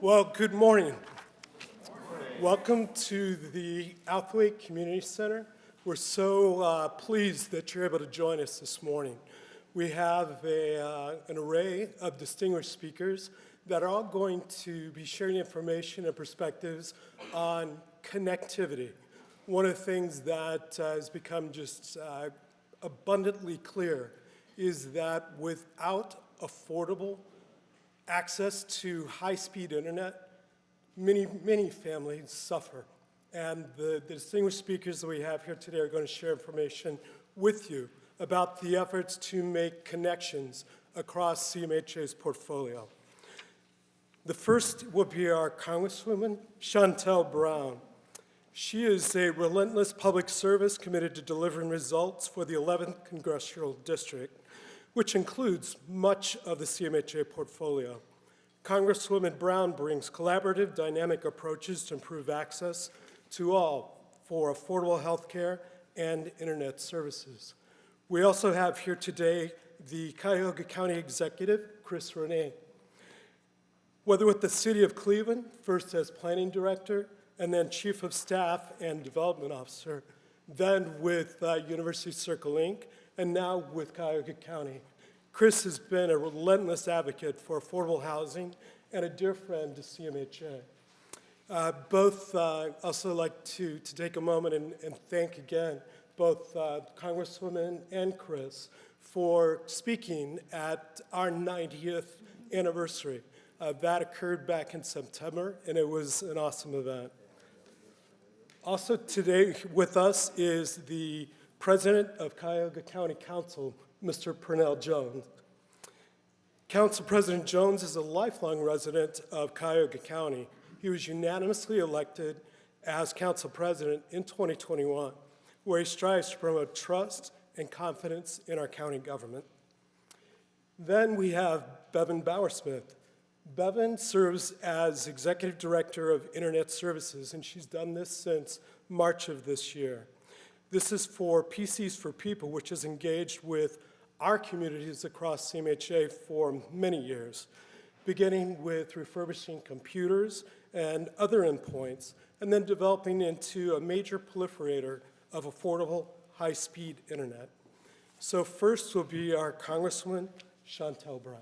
Well, good morning. Welcome to the Outhwaite Community Center. We're so pleased that you're able to join us this morning. We have an array of distinguished speakers that are all going to be sharing information and perspectives on connectivity. One of the things that has become just abundantly clear is that without affordable access to high-speed internet, many families suffer. And the distinguished speakers that we have here today are going to share information with you about the efforts to make connections across CMHA's portfolio. The first will be our Congresswoman Shontel M. She is a relentless public service committed to delivering results for the 11th Congressional District, which includes much of the CMHA portfolio. Congresswoman Brown brings collaborative, dynamic approaches to improve access to all for affordable health care and internet services. We also have here today the Cuyahoga County Executive, Chris Renee. Whether with the City of Cleveland, first as Planning Director, and then Chief of Staff and Development Officer, then with University Circle, Inc., and now with Cuyahoga County. Chris has been a relentless advocate for affordable housing and a dear friend to CMHA. Both also like to take a moment and thank again both Congresswoman and Chris for speaking at our 90th anniversary. That occurred back in September, and it was an awesome event. Also today with us is the President of Cuyahoga County Council, Mr. Purnell Jones. Council President Jones is a lifelong resident of Cuyahoga County. He was unanimously elected as Council President in 2021, where he strives to promote trust and confidence in our county government. Then we have Bevan Bowersmith. Bevan serves as Executive Director of Internet Services, and she's done this since March of this year. This is for PCs for People, which is engaged with our communities across CMHA for many years, beginning with refurbishing computers and other endpoints, and then developing into a major proliferator of affordable, high-speed internet. So first will be our Congresswoman Shontel M.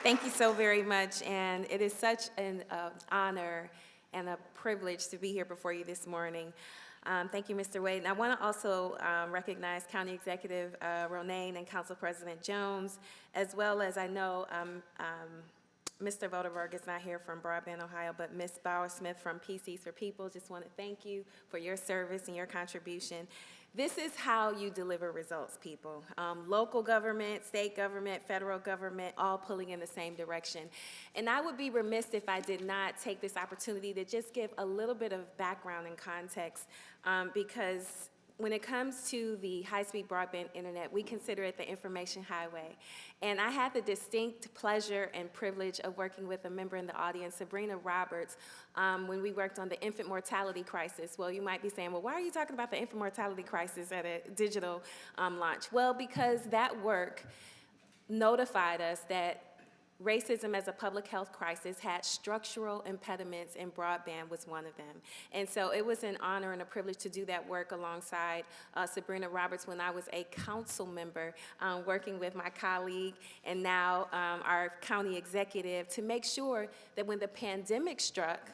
Thank you so very much, and it is such an honor and a privilege to be here before you this morning. Thank you, Mr. Wade. And I want to also recognize County Executive Ronayne and Council President Jones, as well as I know Mr. Voderberg is not here from Broadband Ohio, but Ms. Bowersmith from PCs for People. Just want to thank you for your service and your contribution. This is how you deliver results, people. Local government, state government, federal government, all pulling in the same direction. And I would be remiss if I did not take this opportunity to just give a little bit of background and context, because when it comes to the high-speed broadband internet, we consider it the information highway. And I had the distinct pleasure and privilege of working with a member in the audience, Sabrina Roberts, when we worked on the infant mortality crisis. Well, you might be saying, well, why are you talking about the infant mortality crisis at a digital launch? Well, because that work notified us that racism as a public health crisis had structural impediments, and broadband was one of them. And so it was an honor and a privilege to do that work alongside Sabrina Roberts when I was a council member, working with my colleague and now our county executive to make sure that when the pandemic struck,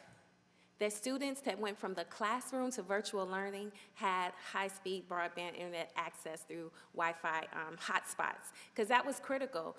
that students that went from the classroom to virtual learning had high-speed broadband internet access through Wi-Fi hotspots, because that was critical.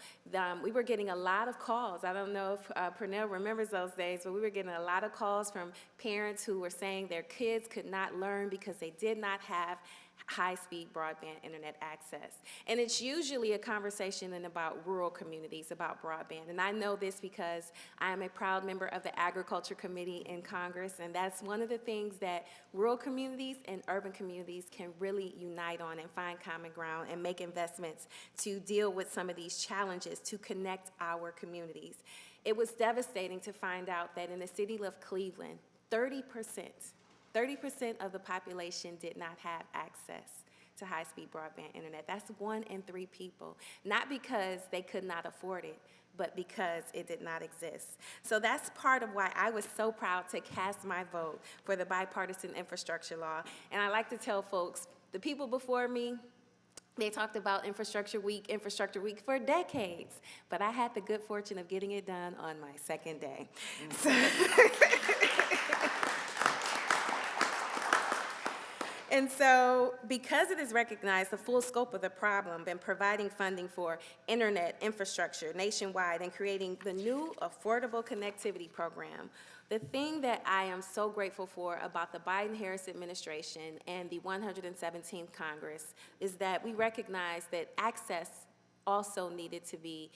We were getting a lot of calls. I don't know if Purnell remembers those days, but we were getting a lot of calls from parents who were saying their kids could not learn because they did not have high-speed broadband internet access. And it's usually a conversation about rural communities, about broadband. And I know this because I am a proud member of the Agriculture Committee in Congress, and that's one of the things that rural communities and urban communities can really unite on and find common ground and make investments to deal with some of these challenges to connect our communities. It was devastating to find out that in the city of Cleveland, 30% of the population did not have access to high-speed broadband internet. That's 1 in 3 people, not because they could not afford it, but because it did not exist. So that's part of why I was so proud to cast my vote for the Bipartisan Infrastructure Law. And I like to tell folks, the people before me, they talked about Infrastructure Week for decades, but I had the good fortune of getting it done on my second day. And so, because it is recognized the full scope of the problem and providing funding for internet infrastructure nationwide and creating the new Affordable Connectivity Program, the thing that I am so grateful for about the Biden-Harris administration and the 117th Congress is that we recognize that access also needed to be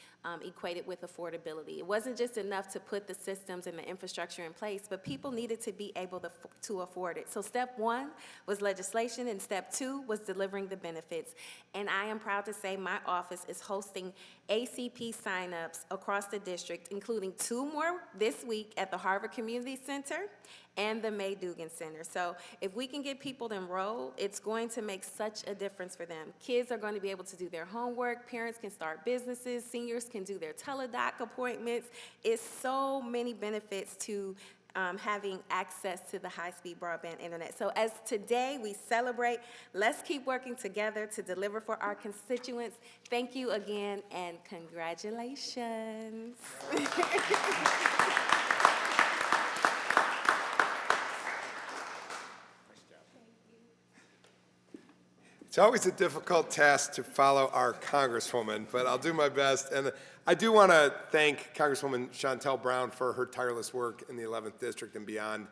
equated with affordability. It wasn't just enough to put the systems and the infrastructure in place, but people needed to be able to afford it. So step 1 was legislation, and step 2 was delivering the benefits. And I am proud to say my office is hosting ACP signups across the district, including 2 more this week at the Harvard Community Center and the May Dugan Center. So if we can get people to enroll, it's going to make such a difference for them. Kids are going to be able to do their homework, parents can start businesses, seniors can do their teledoc appointments. It's so many benefits to having access to the high-speed broadband internet. So as today we celebrate, let's keep working together to deliver for our constituents. Thank you again, and congratulations. It's always a difficult task to follow our Congresswoman, but I'll do my best. And I do want to thank Congresswoman Shontel Brown for her tireless work in the 11th District and beyond.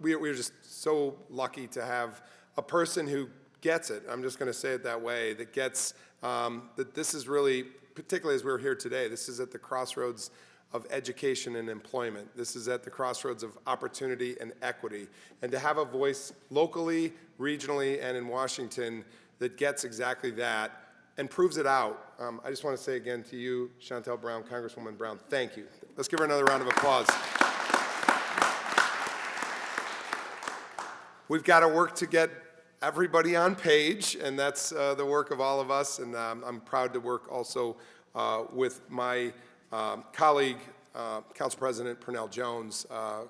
We're just so lucky to have a person who gets it, I'm just going to say it that way, that gets that this is really, particularly as we're here today, this is at the crossroads of education and employment. This is at the crossroads of opportunity and equity. And to have a voice locally, regionally, and in Washington that gets exactly that and proves it out. I just want to say again to you, Shontel Brown, Congresswoman Brown, thank you. Let's give her another round of applause. We've got to work to get everybody on page, and that's the work of all of us. And I'm proud to work also with my colleague, Council President Pernell Jones.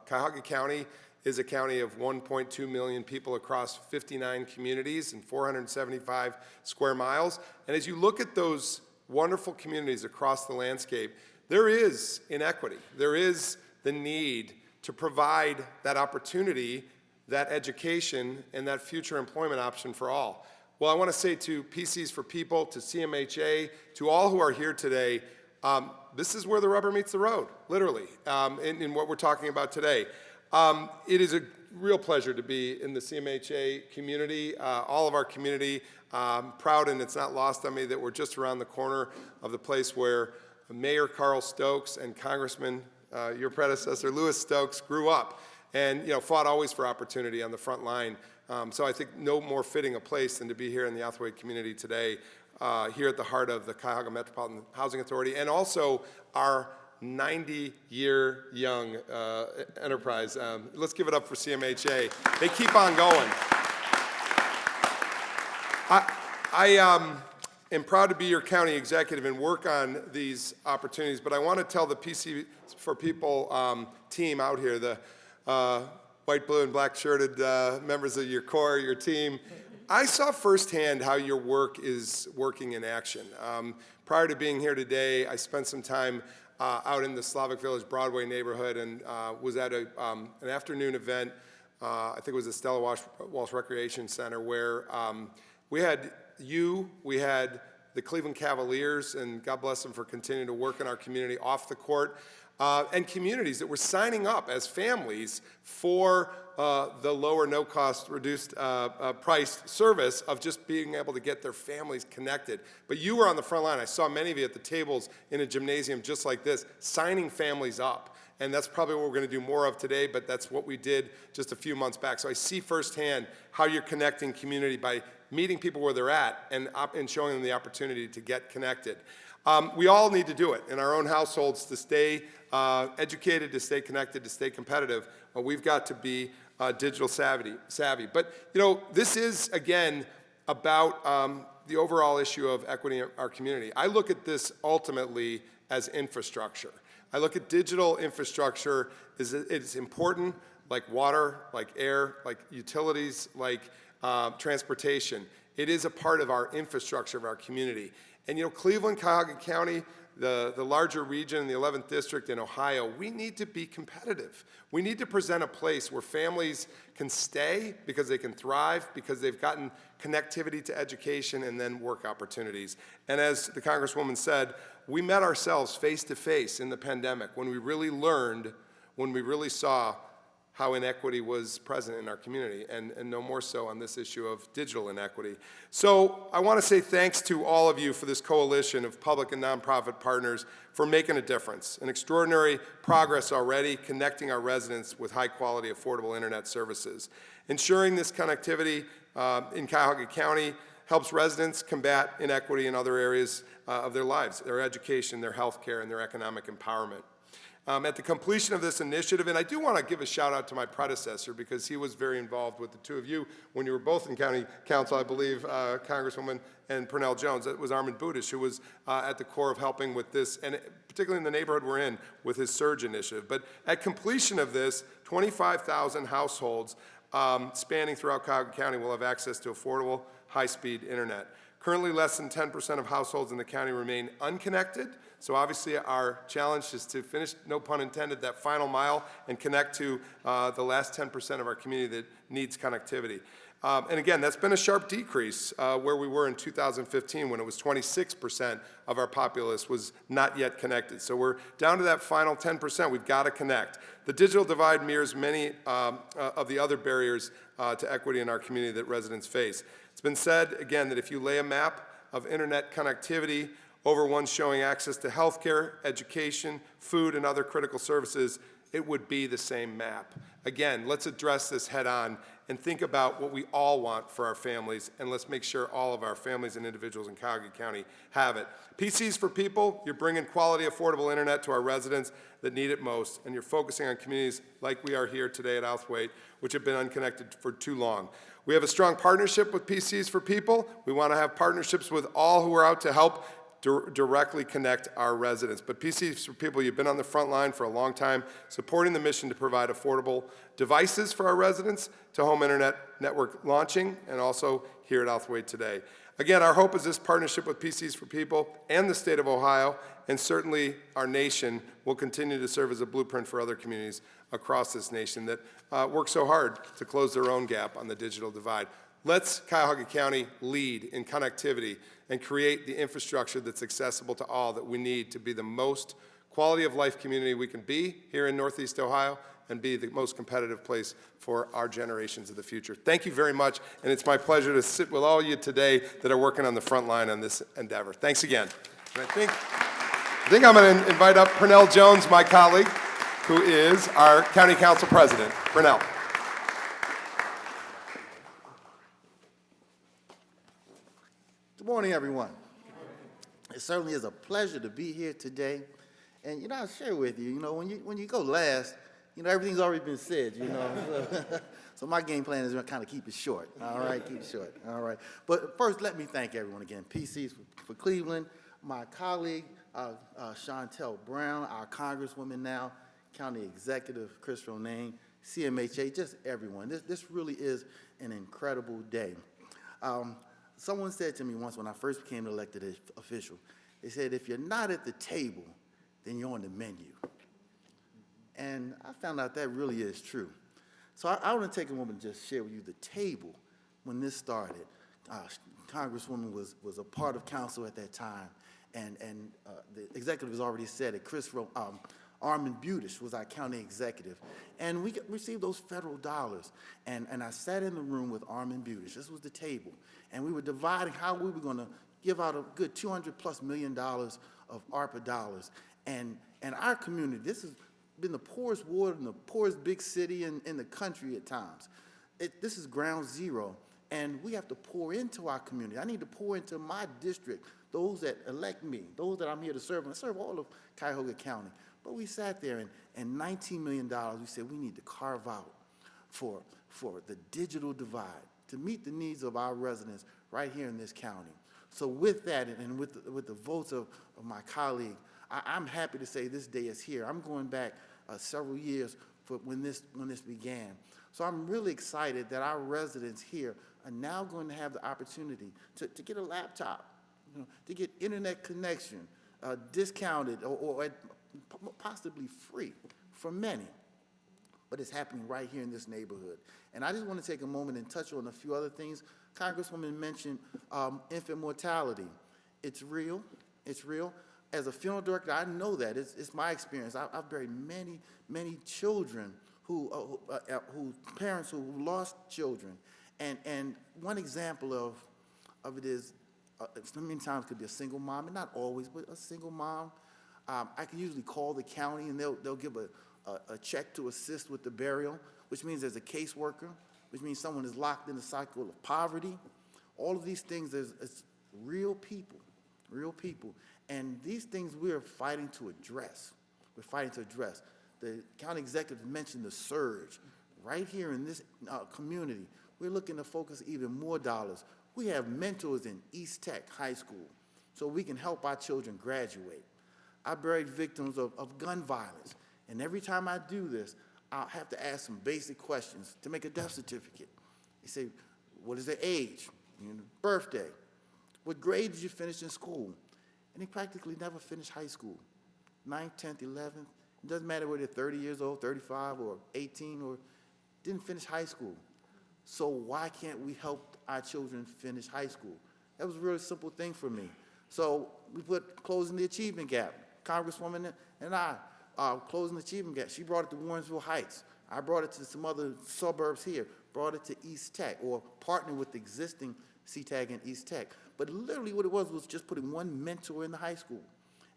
Cuyahoga County is a county of 1.2 million people across 59 communities and 475 square miles. And as you look at those wonderful communities across the landscape, there is inequity. There is the need to provide that opportunity, that education, and that future employment option for all. Well, I want to say to PCs for People, to CMHA, to all who are here today, this is where the rubber meets the road, literally, in what we're talking about today. It is a real pleasure to be in the CMHA community, all of our community. Proud, and it's not lost on me, that we're just around the corner of the place where Mayor Carl Stokes and Congressman, your predecessor, Louis Stokes, grew up and fought always for opportunity on the front line. So I think no more fitting a place than to be here in the Outhwaite community today, here at the heart of the Cuyahoga Metropolitan Housing Authority, and also our 90-year young enterprise. Let's give it up for CMHA. They keep on going. I am proud to be your county executive and work on these opportunities, but I want to tell the PC for People team out here, the white, blue, and black shirted members of your core, your team, I saw firsthand how your work is working in action. Prior to being here today, I spent some time out in the Slavic Village Broadway neighborhood and was at an afternoon event, I think it was the Stella Walsh Recreation Center, where we had the Cleveland Cavaliers, and God bless them for continuing to work in our community off the court, and communities that were signing up as families for the lower, no-cost, reduced priced service of just being able to get their families connected. But you were on the front line. I saw many of you at the tables in a gymnasium just like this, signing families up. And that's probably what we're going to do more of today, but that's what we did just a few months back. So I see firsthand how you're connecting community by meeting people where they're at and showing them the opportunity to get connected. We all need to do it in our own households to stay educated, to stay connected, to stay competitive. We've got to be digital savvy. But this is, again, about the overall issue of equity in our community. I look at this ultimately as infrastructure. I look at digital infrastructure as it's important, like water, like air, like utilities, like transportation. It is a part of our infrastructure of our community. And you know, Cleveland, Cuyahoga County, the larger region, the 11th district in Ohio, we need to be competitive. We need to present a place where families can stay because they can thrive, because they've gotten connectivity to education and then work opportunities. And as the Congresswoman said, we met ourselves face to face in the pandemic when we really learned, when we really saw how inequity was present in our community, and no more so on this issue of digital inequity. So I want to say thanks to all of you for this coalition of public and nonprofit partners for making a difference, an extraordinary progress already connecting our residents with high-quality, affordable internet services. Ensuring this connectivity in Cuyahoga County helps residents combat inequity in other areas of their lives, their education, their health care, and their economic empowerment. At the completion of this initiative, and I do want to give a shout out to my predecessor because he was very involved with the two of you when you were both in county council, I believe, Congresswoman and Pernell Jones. It was Armin Budish who was at the core of helping with this, and particularly in the neighborhood we're in with his Surge initiative. But at completion of this, 25,000 households spanning throughout Cuyahoga County will have access to affordable, high-speed internet. Currently, less than 10% of households in the county remain unconnected. So obviously our challenge is to finish, no pun intended, that final mile and connect to the last 10% of our community that needs connectivity. And again, that's been a sharp decrease where we were in 2015 when it was 26% of our populace was not yet connected. So we're down to that final 10%. We've got to connect. The digital divide mirrors many of the other barriers to equity in our community that residents face. It's been said, again, that if you lay a map of internet connectivity over one showing access to healthcare, education, food, and other critical services, it would be the same map. Again, let's address this head on and think about what we all want for our families, and let's make sure all of our families and individuals in Cuyahoga County have it. PCs for People, you're bringing quality, affordable internet to our residents that need it most, and you're focusing on communities like we are here today at Outhwaite, which have been unconnected for too long. We have a strong partnership with PCs for People. We want to have partnerships with all who are out to help directly connect our residents. But PCs for People, you've been on the front line for a long time, supporting the mission to provide affordable devices for our residents to home internet network launching, and also here at Outhwaite today. Again, our hope is this partnership with PCs for People and the state of Ohio, and certainly our nation, will continue to serve as a blueprint for other communities across this nation that work so hard to close their own gap on the digital divide. Let's Cuyahoga County lead in connectivity and create the infrastructure that's accessible to all that we need to be the most quality of life community we can be here in Northeast Ohio and be the most competitive place for our generations of the future. Thank you very much, and it's my pleasure to sit with all of you today that are working on the front line on this endeavor. Thanks again. And I think I'm going to invite up Pernell Jones, my colleague, who is our County Council President. Pernell. Good morning, everyone. It certainly is a pleasure to be here today. And, I'll share with you, when you go last, everything's already been said, So my game plan is to kind of keep it short, all right? Keep it short, all right? But first, let me thank everyone again. PCs for Cleveland, my colleague, Shontel Brown, our Congresswoman now, County Executive Chris Ronayne, CMHA, just everyone. This really is an incredible day. Someone said to me once when I first became an elected official, they said, if you're not at the table, then you're on the menu. And I found out that really is true. So I want to take a moment to just share with you the table when this started. Congresswoman was a part of council at that time, and the executive has already said it. Armin Budish was our county executive, and we received those federal dollars. And I sat in the room with Armin Budish. This was the table, and we were dividing how we were going to give out a good $200+ million of ARPA dollars. And our community, this has been the poorest ward and the poorest big city in the country at times. This is ground zero, and we have to pour into our community. I need to pour into my district, those that elect me, those that I'm here to serve, and I serve all of Cuyahoga County. But we sat there, and $19 million, we said we need to carve out for the digital divide to meet the needs of our residents right here in this county. So with that, and with the votes of my colleague, I'm happy to say this day is here. I'm going back several years for when this began. So I'm really excited that our residents here are now going to have the opportunity to get a laptop, to get internet connection, discounted or possibly free for many. But it's happening right here in this neighborhood. And I just want to take a moment and touch on a few other things. Congresswoman mentioned infant mortality. It's real. It's real. As a funeral director, I know that. It's my experience. I've buried many children who parents who lost children. And one example of it is, many times it could be a single mom, and not always, but a single mom. I can usually call the county, and they'll give a check to assist with the burial, which means there's a caseworker, which means someone is locked in the cycle of poverty. All of these things, it's real people. And these things we are fighting to address. We're fighting to address. The county executive mentioned the surge. Right here in this community, we're looking to focus even more dollars. We have mentors in East Tech High School, so we can help our children graduate. I buried victims of gun violence, and every time I do this, I'll have to ask some basic questions to make a death certificate. They say, what is their age, birthday, what grade did you finish in school? And they practically never finished high school, 9th, 10th, 11th. It doesn't matter whether they're 30 years old, 35, or 18, or didn't finish high school. So why can't we help our children finish high school? That was a really simple thing for me. So we put closing the achievement gap. Congresswoman and I, closing the achievement gap. She brought it to Warrensville Heights. I brought it to some other suburbs here, brought it to East Tech, or partnered with the existing CTAG in East Tech. But literally what it was just putting one mentor in the high school.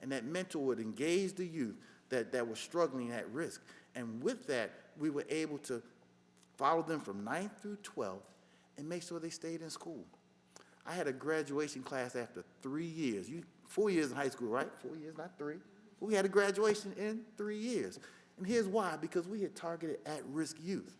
And that mentor would engage the youth that were struggling at risk. And with that, we were able to follow them from 9th through 12th and make sure they stayed in school. I had a graduation class after 3 years. 4 years in high school, right? 4 years, not 3. But we had a graduation in 3 years. And here's why, because we had targeted at-risk youth.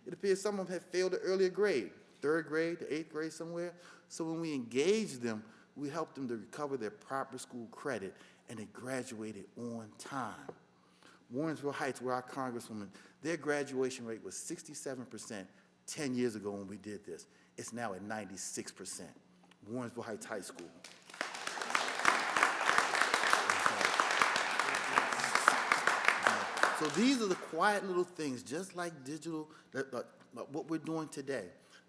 It appears some of them had failed an earlier grade, 3rd grade to 8th grade somewhere. So when we engaged them, we helped them to recover their proper school credit, and they graduated on time. Warrensville Heights, where our Congresswoman, their graduation rate was 67% 10 years ago when we did this. It's now at 96%. Warrensville Heights High School. So these are the quiet little things, just like digital, what we're doing today.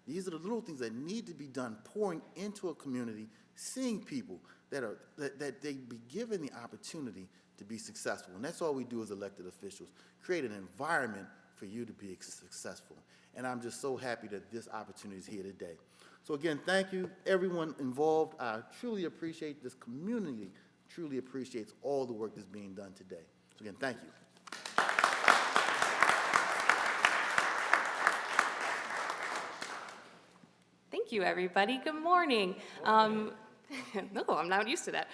These are the little things that need to be done, pouring into a community, seeing people that they be given the opportunity to be successful. And that's all we do as elected officials, create an environment for you to be successful. And I'm just so happy that this opportunity is here today. So again, thank you, everyone involved. I truly appreciate this community, truly appreciates all the work that's being done today. So again, thank you. Thank you, everybody. Good morning. No, I'm not used to that.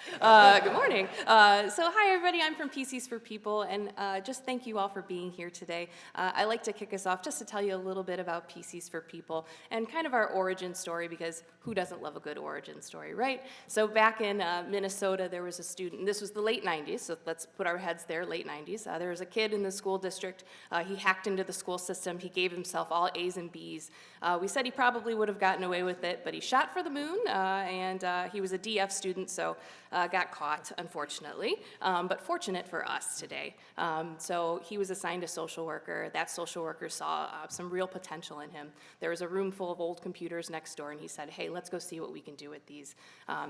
Good morning. So hi, everybody. I'm from PCs for People, and just thank you all for being here today. I like to kick us off just to tell you a little bit about PCs for People and kind of our origin story, because who doesn't love a good origin story, right? So back in Minnesota, there was a student, this was the late 90s, so let's put our heads there, late 90s. There was a kid in the school district. He hacked into the school system. He gave himself all A's and B's. We said he probably would have gotten away with it, but he shot for the moon, and he was a DF student, so got caught, unfortunately, but fortunate for us today. So he was assigned a social worker. That social worker saw some real potential in him. There was a room full of old computers next door, and he said, hey, let's go see what we can do with these.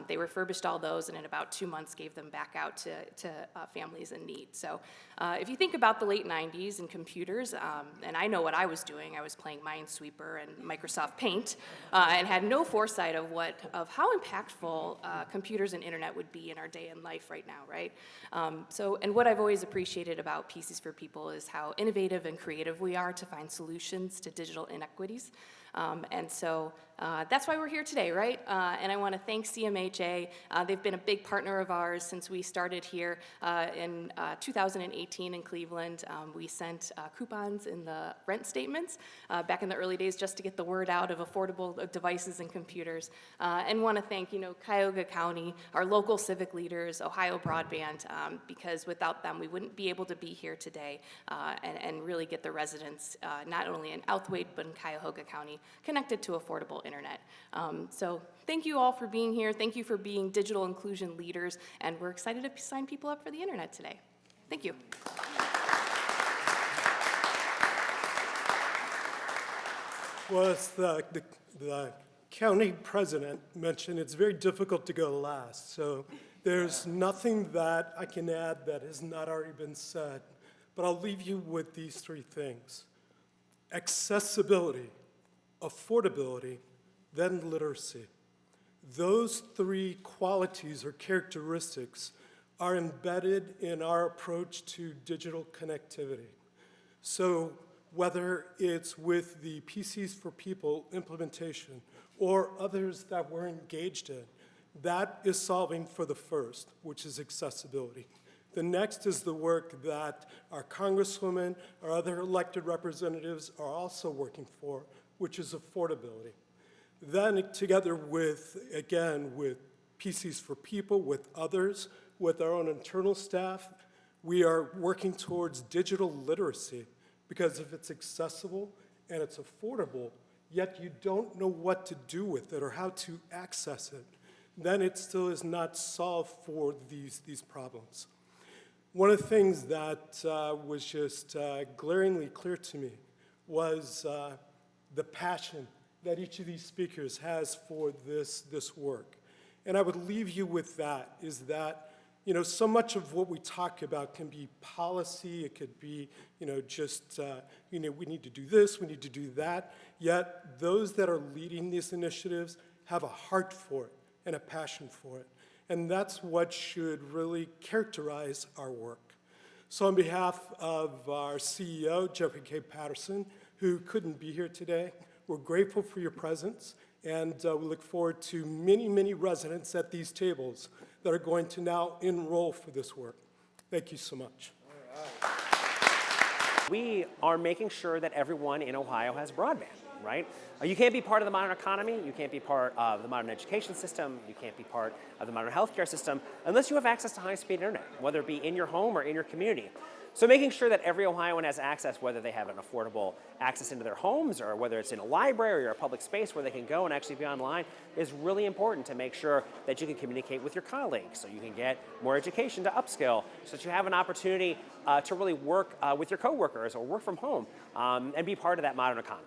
They refurbished all those, and in about 2 months gave them back out to families in need. So if you think about the late 90s and computers, and I know what I was doing, I was playing Minesweeper and Microsoft Paint, and had no foresight of how impactful computers and internet would be in our day and life right now, right? And what I've always appreciated about PCs for People is how innovative and creative we are to find solutions to digital inequities. And so that's why we're here today, right? And I want to thank CMHA. They've been a big partner of ours since we started here in 2018 in Cleveland. We sent coupons in the rent statements back in the early days just to get the word out of affordable devices and computers. And want to thank, Cuyahoga County, our local civic leaders, Ohio Broadband, because without them, we wouldn't be able to be here today and really get the residents, not only in Outhwaite, but in Cuyahoga County, connected to affordable internet. So thank you all for being here. Thank you for being digital inclusion leaders, and we're excited to sign people up for the internet today. Thank you. Well, as the county president mentioned, it's very difficult to go last. So there's nothing that I can add that has not already been said. But I'll leave you with these three things: accessibility, affordability, then literacy. Those three qualities or characteristics are embedded in our approach to digital connectivity. So whether it's with the PCs for People implementation or others that we're engaged in, that is solving for the first, which is accessibility. The next is the work that our Congresswoman, our other elected representatives are also working for, which is affordability. Then together with, again, with PCs for People, with others, with our own internal staff, we are working towards digital literacy, because if it's accessible and it's affordable, yet you don't know what to do with it or how to access it, then it still is not solved for these problems. One of the things that was just glaringly clear to me was the passion that each of these speakers has for this work. And I would leave you with that, is that, so much of what we talk about can be policy, it could be, just, we need to do this, we need to do that, yet those that are leading these initiatives have a heart for it and a passion for it. And that's what should really characterize our work. So on behalf of our CEO, Jeffrey K. Patterson, who couldn't be here today, we're grateful for your presence, and we look forward to many, many residents at these tables that are going to now enroll for this work. Thank you so much. We are making sure that everyone in Ohio has broadband, right? You can't be part of the modern economy, you can't be part of the modern education system, you can't be part of the modern healthcare system unless you have access to high-speed internet, whether it be in your home or in your community. So making sure that every Ohioan has access, whether they have an affordable access into their homes or whether it's in a library or a public space where they can go and actually be online, is really important to make sure that you can communicate with your colleagues, so you can get more education to upskill, so that you have an opportunity to really work with your coworkers or work from home and be part of that modern economy.